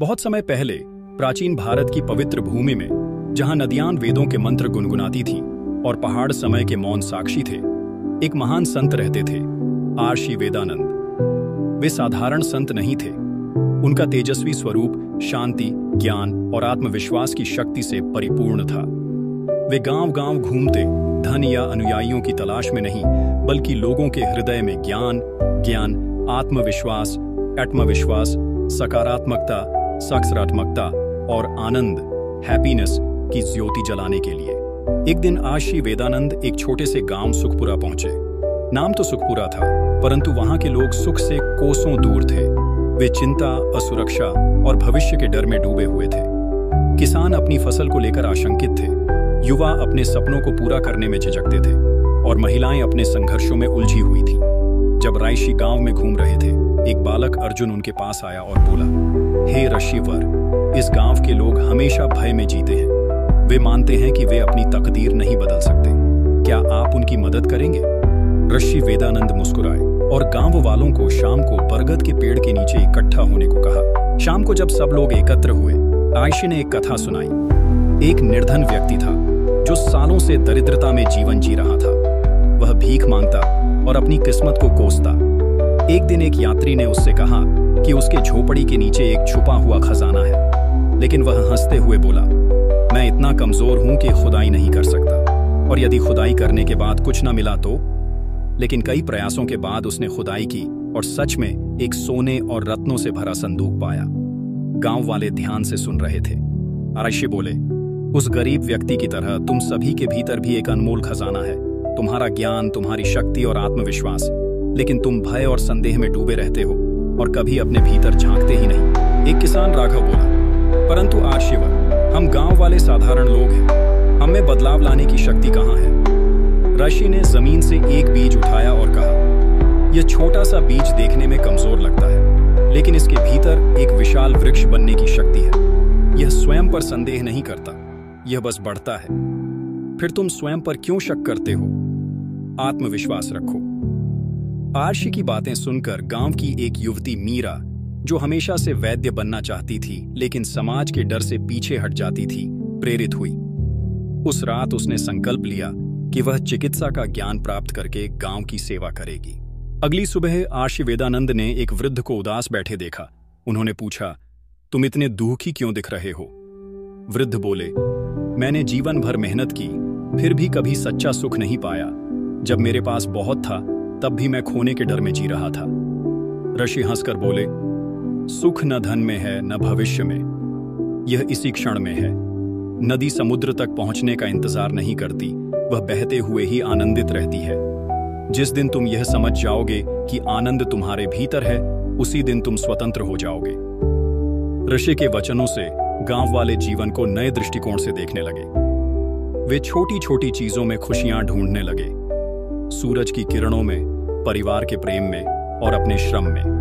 बहुत समय पहले प्राचीन भारत की पवित्र भूमि में, जहां नदियां वेदों के मंत्र गुनगुनाती थीं और पहाड़ समय के मौन साक्षी थे, एक महान संत रहते थे, आर्षि वेदानंद। वे साधारण संत नहीं थे। उनका तेजस्वी स्वरूप शांति, ज्ञान और आत्मविश्वास की शक्ति से परिपूर्ण था। वे गांव-गांव घूमते, धन या अनुयायियों की तलाश में नहीं, बल्कि लोगों के हृदय में ज्ञान, आत्मविश्वास, सकारात्मकता, सकारात्मकता और आनंद, हैप्पीनेस की ज्योति जलाने के लिए। एक दिन आर्षि वेदानंद एक छोटे से गांव सुखपुरा पहुंचे। नाम तो सुखपुरा था, परंतु वहां के लोग सुख से कोसों दूर थे। वे चिंता, असुरक्षा और भविष्य के डर में डूबे हुए थे। किसान अपनी फसल को लेकर आशंकित थे, युवा अपने सपनों को पूरा करने में झिझकते थे और महिलाएं अपने संघर्षों में उलझी हुई थीं। जब ऋषि गांव में घूम रहे थे, एक बालक अर्जुन उनके पास आया और बोला, हे ऋषिवर, इस गांव के लोग हमेशा भय में जीते हैं। वे मानते हैं कि वे अपनी तकदीर नहीं बदल सकते। क्या आप उनकी मदद करेंगे? ऋषि वेदानंद मुस्कुराए और गांव वालों को शाम को बरगद के पेड़ के नीचे इकट्ठा होने को कहा। शाम को जब सब लोग एकत्र हुए, ऋषि ने एक कथा सुनाई। एक निर्धन व्यक्ति था जो सालों से दरिद्रता में जीवन जी रहा था। वह भीख मांगता और अपनी किस्मत को कोसता। एक दिन एक यात्री ने उससे कहा कि उसके झोपड़ी के नीचे एक छुपा हुआ खजाना है, लेकिन वह हंसते हुए बोला, मैं इतना कमजोर हूं कि खुदाई नहीं कर सकता, और यदि खुदाई करने के बाद कुछ न मिला तो? लेकिन कई प्रयासों के बाद उसने खुदाई की और सच में एक सोने और रत्नों से भरा संदूक पाया। गांव वाले ध्यान से सुन रहे थे। ऋषि बोले, उस गरीब व्यक्ति की तरह तुम सभी के भीतर भी एक अनमोल खजाना है, तुम्हारा ज्ञान, तुम्हारी शक्ति और आत्मविश्वास। लेकिन तुम भय और संदेह में डूबे रहते हो और कभी अपने भीतर झांकते ही नहीं। एक किसान राघव बोला, परंतु आर्षिवर, हम गांव वाले साधारण लोग हैं, हम में बदलाव लाने की शक्ति कहाँ है? ऋषि ने जमीन से एक बीज उठाया और कहा, यह छोटा सा बीज देखने में कमजोर लगता है, लेकिन इसके भीतर एक विशाल वृक्ष बनने की शक्ति है। यह स्वयं पर संदेह नहीं करता, यह बस बढ़ता है। फिर तुम स्वयं पर क्यों शक करते हो? आत्मविश्वास रखो। आर्षि की बातें सुनकर गांव की एक युवती मीरा, जो हमेशा से वैद्य बनना चाहती थी लेकिन समाज के डर से पीछे हट जाती थी, प्रेरित हुई। उस रात उसने संकल्प लिया कि वह चिकित्सा का ज्ञान प्राप्त करके गांव की सेवा करेगी। अगली सुबह आर्षि वेदानंद ने एक वृद्ध को उदास बैठे देखा। उन्होंने पूछा, तुम इतने दुखी क्यों दिख रहे हो? वृद्ध बोले, मैंने जीवन भर मेहनत की, फिर भी कभी सच्चा सुख नहीं पाया। जब मेरे पास बहुत था, तब भी मैं खोने के डर में जी रहा था। ऋषि हंसकर बोले, सुख न धन में है न भविष्य में, यह इसी क्षण में है। नदी समुद्र तक पहुंचने का इंतजार नहीं करती, वह बहते हुए ही आनंदित रहती है। जिस दिन तुम यह समझ जाओगे कि आनंद तुम्हारे भीतर है, उसी दिन तुम स्वतंत्र हो जाओगे। ऋषि के वचनों से गांव वाले जीवन को नए दृष्टिकोण से देखने लगे। वे छोटी छोटी चीजों में खुशियां ढूंढने लगे, सूरज की किरणों में, परिवार के प्रेम में और अपने श्रम में।